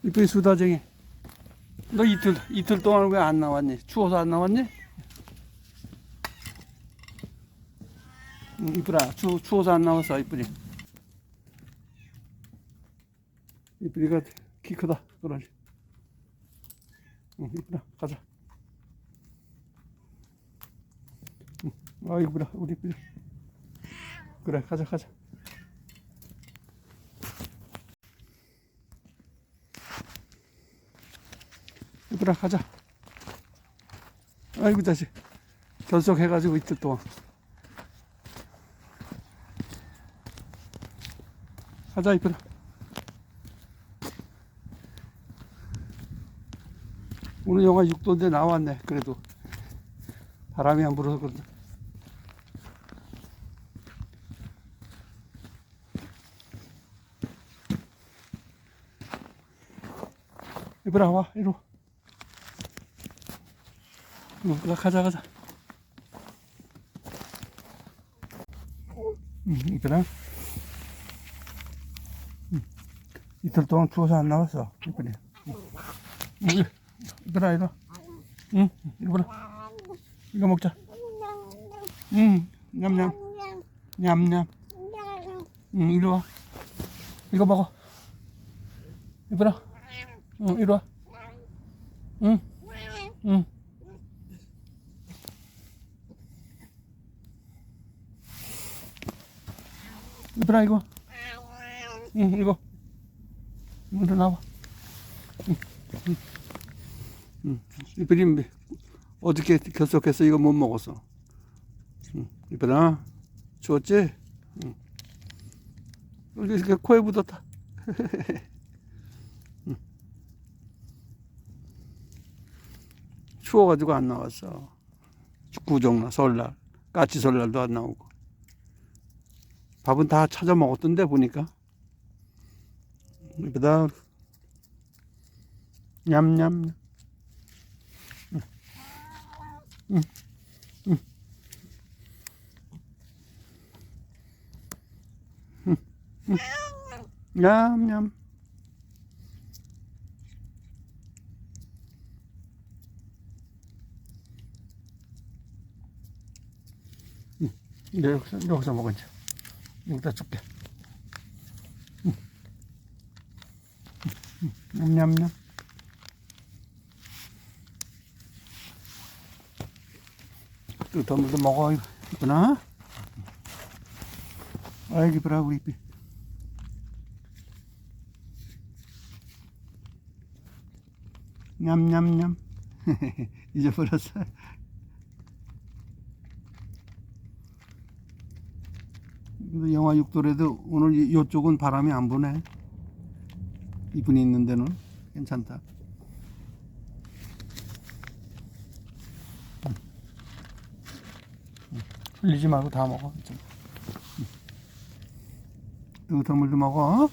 이쁘게 수다쟁이. 너 이틀 동안 왜 안 나왔니? 추워서 안 나왔니? 이쁘라. 추워서 안 나왔어. 이쁘지? 이쁘리가 키 크다. 그러지. 이쁘라. 가자. 아, 이쁘라. 우리 이쁘리. 그래, 가자. 이쁘라, 가자. 아이고, 다시. 결석해가지고 이틀 동안. 가자, 이쁘라. 오늘 영하 6도인데 나왔네. 그래도 바람이 안 불어서 그런다. 이쁘라, 와, 이리 와. 가자. 이쁘라. 이틀 동안 추워서 안 나왔어. 이쁘네. 이쁘라, 이리 와. 이쁘라. 이거 먹자. 냠냠. 냠냠. 이리 와. 이거 먹어. 이쁘라. 이리 와. 이쁘라, 이거. 이거. 이리 나와. 이쁘리, 어저께 결석해서 이거 못 먹었어. 이쁘라. 추웠지? 이렇게 코에 묻었다. 추워가지고 안 나왔어. 구정날, 설날, 까치 설날도 안 나오고. 밥은 다 찾아 먹었던데 보니까. 이쁘다. 냠냠. 냠냠. 여기서 먹어, 이제. 여기다 줄게. 냠냠냠. 또 물도 먹어. 이쁘나? 아이고, 이쁘라, 우리 이쁘. 냠냠냠. 잊어버렸어. 영하 6도라도 오늘 이쪽은 바람이 안 부네. 이분이 있는 데는 괜찮다. 흘리지 말고 다 먹어. 뜨거운 물도 먹어.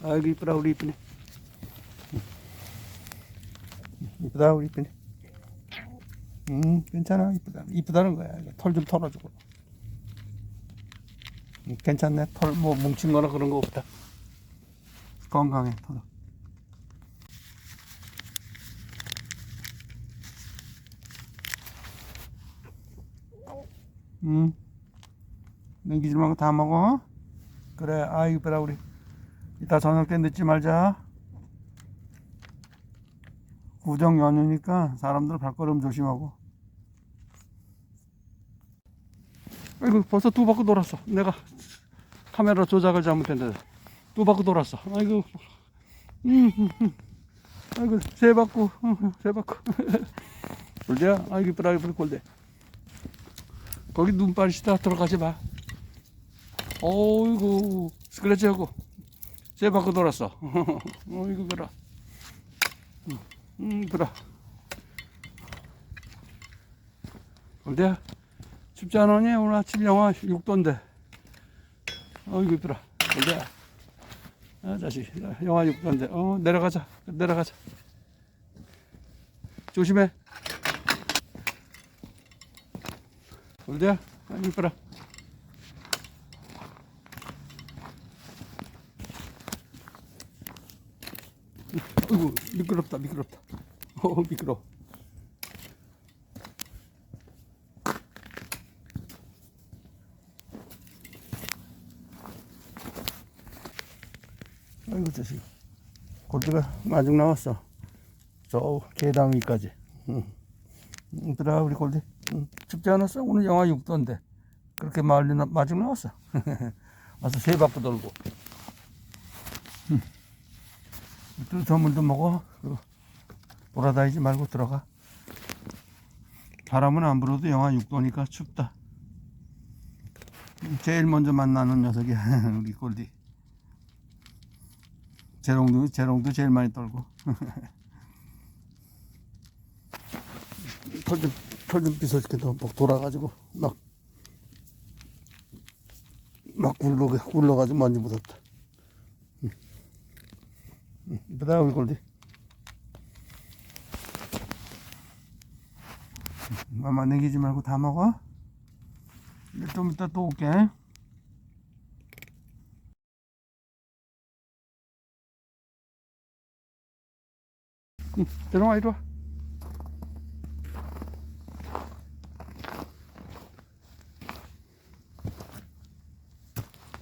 아이고, 이쁘다, 우리 이쁘네. 이쁘다, 우리 이쁘네. 괜찮아. 이쁘다는 거야. 털 좀 털어주고. 괜찮네. 털 뭐 뭉친 거나 그런 거 없다. 건강해, 털. 남기지 말고 다 먹어. 그래, 아이고, 이쁘다, 우리. 이따 저녁 때 늦지 말자. 구정 연휴니까 사람들 발걸음 조심하고. 아이고, 벌써 두 바퀴 돌았어. 내가 카메라 조작을 잘못했는데 두 바퀴 돌았어. 아이고, 아이고, 세 바퀴. 골대야. 아이고, 이쁘다, 이쁘다, 골대. 거기 눈발시다 들어가지 마. 어이구, 스크래치 하고 세 바퀴 돌았어. 어이구, 그라. 그라. 골대야. 춥지 않으니? 오늘 아침 영하 6도인데. 어이구, 이쁘라. 골대야. 자식. 영하 6도인데. 내려가자. 조심해. 골대야. 아이고, 이쁘라. 어이구, 미끄럽다, 미끄럽다. 미끄러워. 아이고, 자식. 골드가 마중 나왔어. 저 계단 위까지. 얘들아, 우리 골드. 춥지 않았어? 오늘 영하 6도인데. 그렇게 마중 나왔어. 와서 세 바퀴 돌고. 뜨뜻한 물도 먹어. 돌아다니지 말고 들어가. 바람은 안 불어도 영하 6도니까 춥다. 제일 먼저 만나는 녀석이 우리 골디. 재롱도 제일 많이 떨고. 털좀 빗어줄게. 너 막 돌아가지고 막 굴러가지고 먼지 묻었다. 이쁘다 우리 골디. 마마 내기지 말고 다 먹어. 좀 이따 또 올게. 들어와, 이리 와.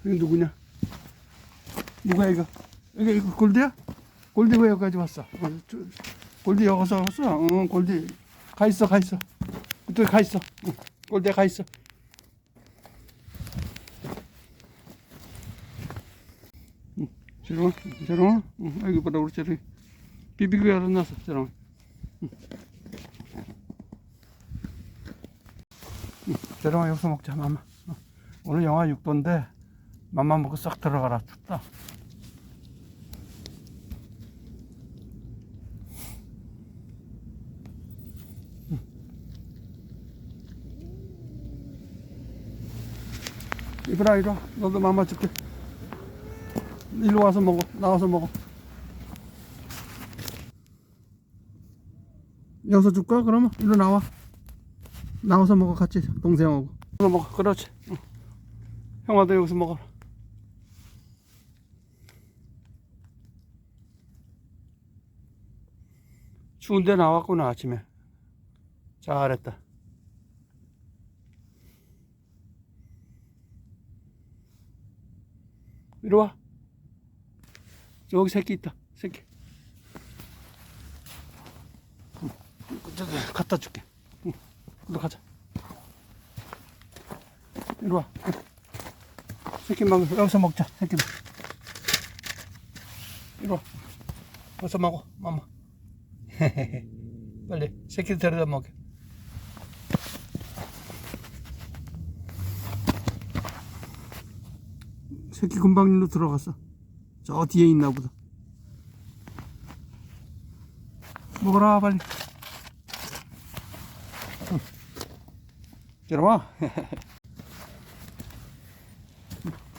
이거 누구냐? 누구야 이거? 이거 골드야? 골드 왜 여기까지 왔어? 골드 여기서 왔어? 골드 가 있어. 그쪽에 가 있어. 골드야 가 있어. 재롱아. 아이고 보다 우리 재롱이 비비고 열어놨어. 재롱아. 재롱아 여기서 먹자. 맘마. 오늘 영하 6도인데 맘마 먹고 싹 들어가라. 춥다. 이브라 이리 와. 너도 맘마 줄게. 일로 와서 먹어. 나와서 먹어. 여기서 줄까? 그러면 일로 나와. 나와서 먹어. 같이 동생하고. 여기서 먹어. 그렇지. 형아도 여기서 먹어라. 추운데 나왔구나 아침에. 잘했다. 이리 와. 저기 새끼 있다. 새끼. 저기 갖다 줄게. 너 가자. 이리 와. 새끼 막 여기서 먹자. 새끼들. 이리 와. 어서 먹어. 맘마. 빨리 새끼들 데려다 먹여. 새끼 금방 일로 들어갔어. 저 뒤에 있나 보다. 먹어라 빨리. 들어와.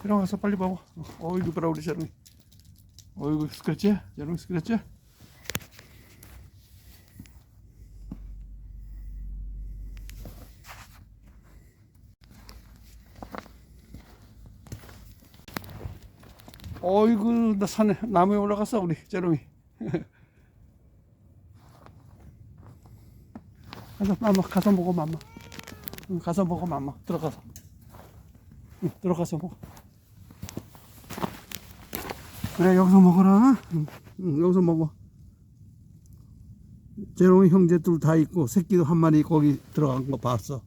들어가서 빨리 먹어. 어이구 봐라 우리 재롱이. 어이구 스크래치? 재롱이 스크래치? 어이구 나 산에 나무에 올라갔어 우리 재롱이. 가서 먹어 맘마. 가서 먹어 맘마. 들어가서. 들어가서 먹어. 그래 여기서 먹어라. 여기서 먹어. 재롱이 형제들 다 있고 새끼도 한 마리 거기 들어간 거 봤어.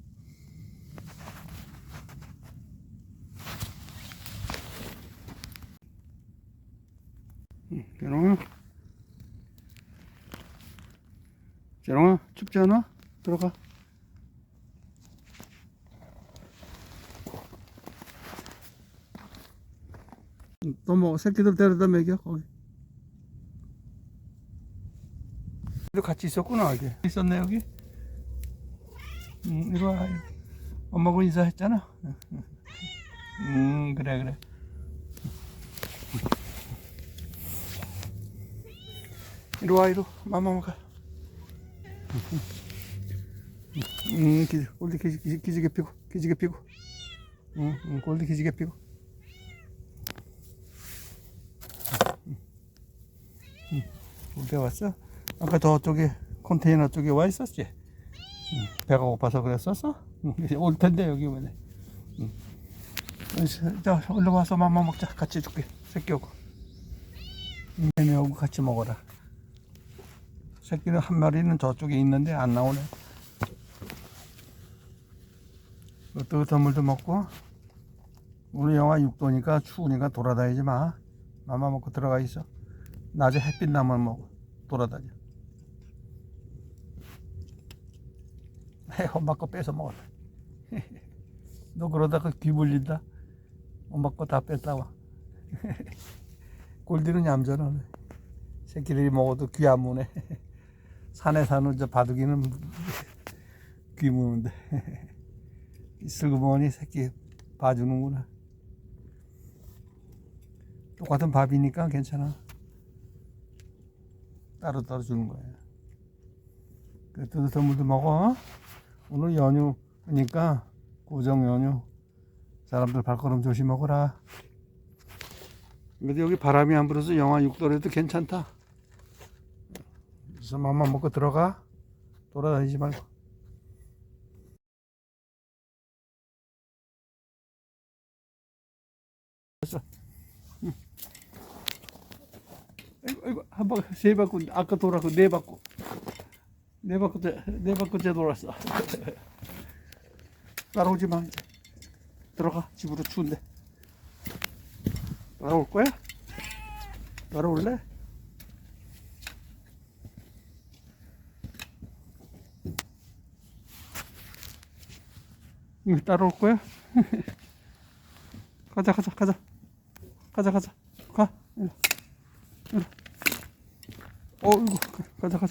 재롱아 춥지 않아? 들어가. 또 뭐 새끼들 데려다 먹여 거기. 같이 있었구나. 여기 있었네 여기. 이리 와. 엄마하고 인사했잖아. 그래. 이리 와. 맘마 가. 골디 기지개 피고. 골디 기지개 피고. 어디 왔어? 아까 저쪽에 컨테이너 쪽에 와 있었지? 배가 고파서 그랬었어? 이제 올 텐데 여기 오면. 자, 얼른 와서 맘마 먹자. 같이 줄게. 새끼 오고. 애매하고 같이 먹어라. 새끼는 한 마리는 저쪽에 있는데 안 나오네. 뜨뜻한 물도 먹고. 오늘 영하 6도니까 추우니까 돌아다니지 마. 맘마 먹고 들어가 있어. 낮에 햇빛 나면 먹어. 돌아다녀. 엄마 거 뺏어 먹었다. 너 그러다가 귀 물린다. 엄마 거 다 뺐다와. 꼴디는 얌전하네. 새끼들이 먹어도 귀 안 무네. 산에 사는 저 바둑이는 귀 무는데. 슬그머니 새끼 봐주는구나. 똑같은 밥이니까 괜찮아. 따로따로 주는 거야. 그 뜨뜻한 물도 먹어. 오늘 연휴니까 고정 연휴. 사람들 발걸음 조심하거라. 근데 여기 바람이 안 불어서 영하 6도라도 괜찮다. 그래서 맘만 먹고 들어가. 돌아다니지 말고. 됐어. 아이고, 한 번, 세 바퀴, 아까 돌아고 네 바퀴. 네 바퀴째 돌았어. 따라오지 마. 이제. 들어가. 집으로 추운데. 따라올 거야? 따라올래? 응, 따라올 거야? 가자. 가. 이리. 이거. 가자.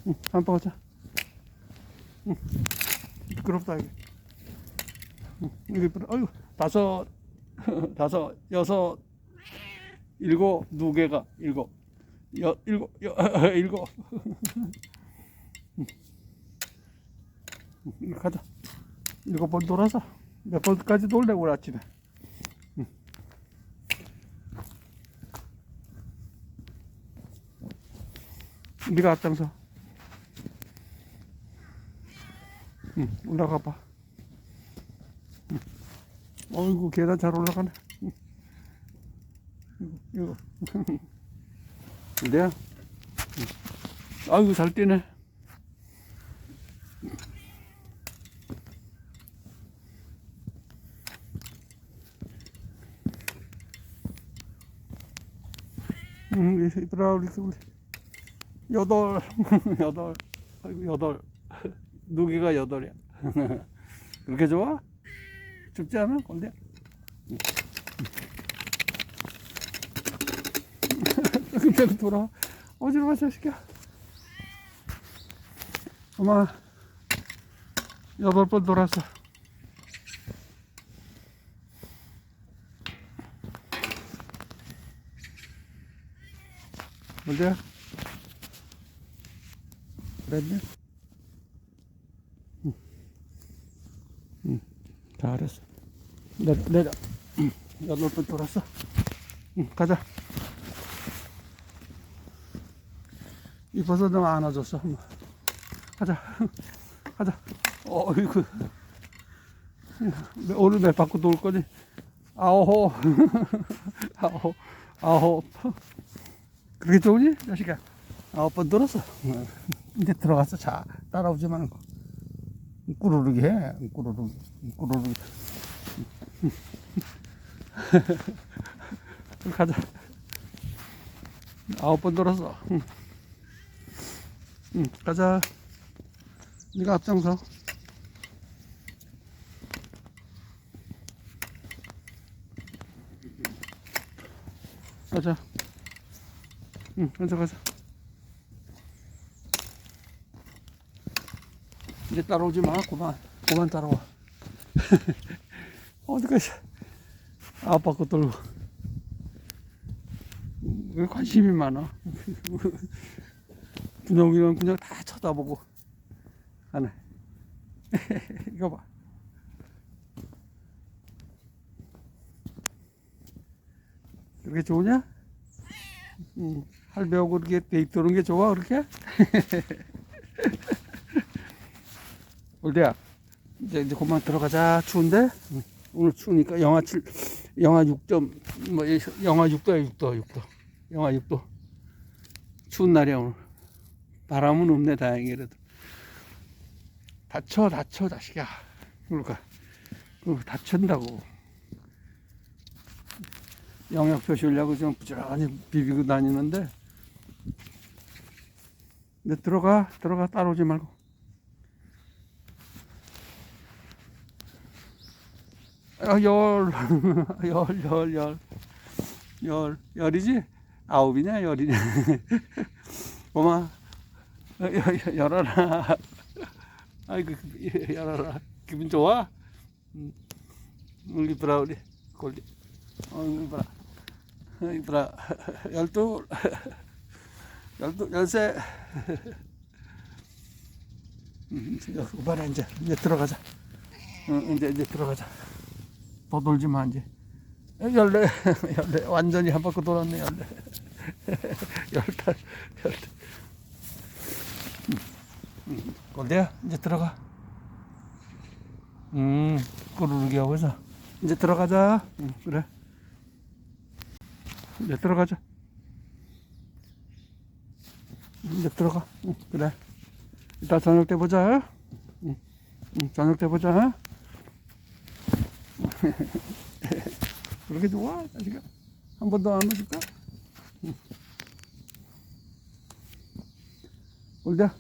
응, 한번 가자. 응. 미끄럽다, 이게. 응, 이게, 아이고, 다섯, 여섯, 일곱, 두 개가, 일곱. 일곱. 가자. 7번 돌아서 몇 번까지 돌려고 그래, 아침에. 네가 앞장서. 올라가 봐. 어이구, 계단 잘 올라가네. 이거. 근데요? 아이고, 잘 뛰네. 이쁘라, 우리 여덟. 아이고, 여덟. 누기가 여덟이야. 그렇게 좋아? 춥지 않아? 근데 그냥 돌아. 어디로 가서 시켜? 엄마 8번 돌았어. 어디야? 그랬네? 잘했어. 내려. 8번 돌았어. 가자. 이뻐서 너 안아줬어. 가자. 어이구. 오늘 몇 바퀴 돌 거지? 아홉. 그렇게 좋으니? 자식아. 9번 돌았어. 이제 들어가서 자, 따라오지 말고. 꾸르르기 해. 꾸르르기. 가자. 9번 돌았어. 가자. 네가 앞장서. 가자. 가자. 이제 따라오지 마. 그만 따라와. 어디까지. 아빠 거 돌고. 왜 관심이 많아? 분영이랑 그냥 다 쳐다보고 하네. 이거 봐. 그렇게 좋으냐? 할배하고 그렇게 데이트 오는 게 좋아, 그렇게? 올대야, 이제 그만 들어가자. 추운데? 오늘 추우니까 영하 6점, 영하 6도야, 6도. 영하 6도. 추운 날이야, 오늘. 바람은 없네, 다행히 그래도. 다쳐, 자식아. 그러니까, 다친다고. 영역 표시하려고 좀 부지런히 비비고 다니는데. 근데 들어가, 따라오지 말고. 열이지? 아홉이냐, 열이냐. 고마. 열어라. 아이고, 열어라. 기분 좋아? 우리 브라, 우리 골디. 이브라. 이브라. 12, 13. 봐라, 이제 들어가자. 이제 들어가자. 더 돌지 마, 이제. 14. 완전히 한 바퀴 돌았네, 14. 14. 골대야, 이제 들어가. 꼬르르기 하고 해서. 이제 들어가자. 그래. 이제 들어가자. 이제 들어가. 그래. 이따 저녁 때 보자. 저녁 때 보자. 그렇게 좋아, 자식아. 한 번 더 안 오실까? 골대야.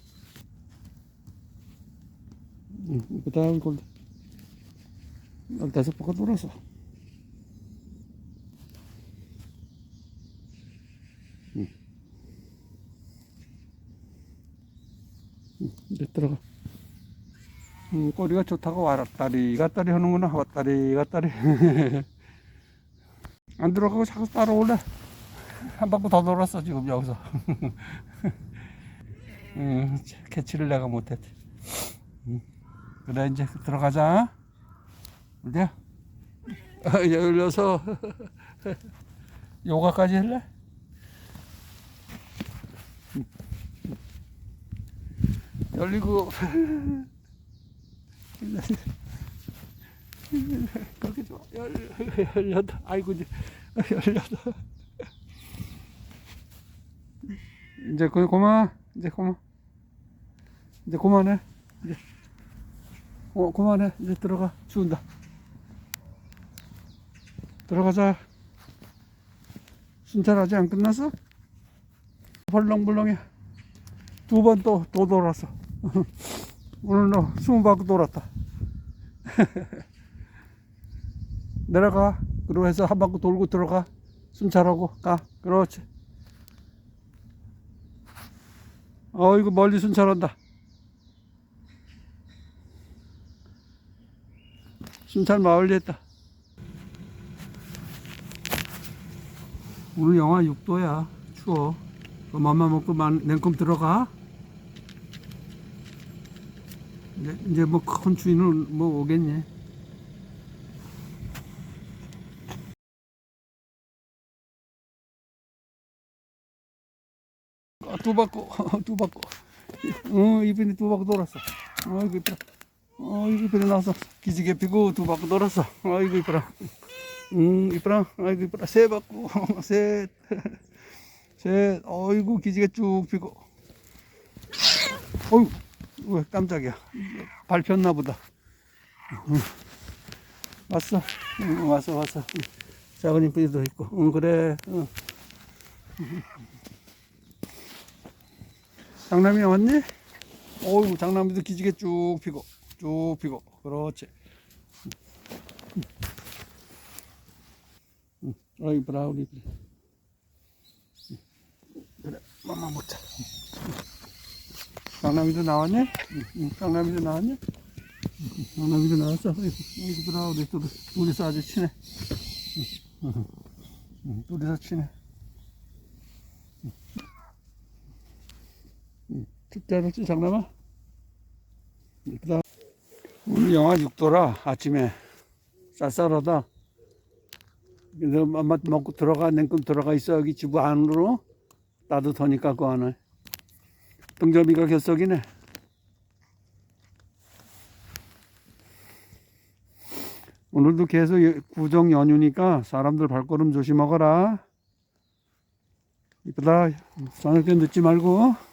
이쁘다, 골대. 15바퀴 돌았어. 이제 들어가. 꼬리가 좋다고 왔다리 갔다리 하는구나. 왔다리 갔다리. 안 들어가고 자꾸 따라올래. 한 바퀴 더 돌았어 지금 여기서. 캐치를 내가 못했지. 그래, 이제 들어가자. 어디야? 16. 요가까지 할래? 열리고. 그렇게 좋아. 18. 아이고, 이제 18. 이제 그만. 이제 그만해. 이제 그만해. 이제 들어가. 추운다. 들어가자. 순찰 아직 안 끝났어? 벌렁벌렁해. 2번 또 돌았어. 오늘 너 20바퀴 돌았다. 내려가. 그리고 해서 한 바퀴 돌고 들어가. 순찰하고 가. 그렇지. 이거 멀리 순찰한다. 순찰 마을리 했다. 오늘 영하 6도야. 추워. 맘만 먹고 냉큼 들어가. 이제 뭐 큰 추위는 뭐 오겠니? 두 바퀴. 이번에 2바퀴 돌았어. 이거 이쁘다. 이거 이쁘게 나와서 기지개 피고 2바퀴 돌았어. 이거 이쁘라. 이쁘라. 이거 이쁘라. 3바퀴. 셋. 어이구, 기지개 쭉 피고. 왜 깜짝이야. 밟혔나 보다. 왔어. 왔어. 작은 이쁘기도 있고. 그래. 장남이 왔니? 어이구, 장남이도 기지개 쭉 피고. 그렇지. 이쁘라, 우리. 그래, 맘마 먹자. 장남이도 나왔니? 장남이도 나왔니? 장남이도 나왔어. 이쁘라, 우리 둘이서 아주 친해. 둘이서 친해. 춥지 않았지, 장남아? 이쁘다. 오늘 영하 6도라 아침에 쌀쌀하다. 그래서 엄마 먹고 들어가, 냉큼 들어가 있어. 여기 집 안으로. 따뜻하니까 그 안에. 등점이가 결석이네. 오늘도 계속 구정 연휴니까 사람들 발걸음 조심하거라. 이쁘다. 저녁 때 늦지 말고.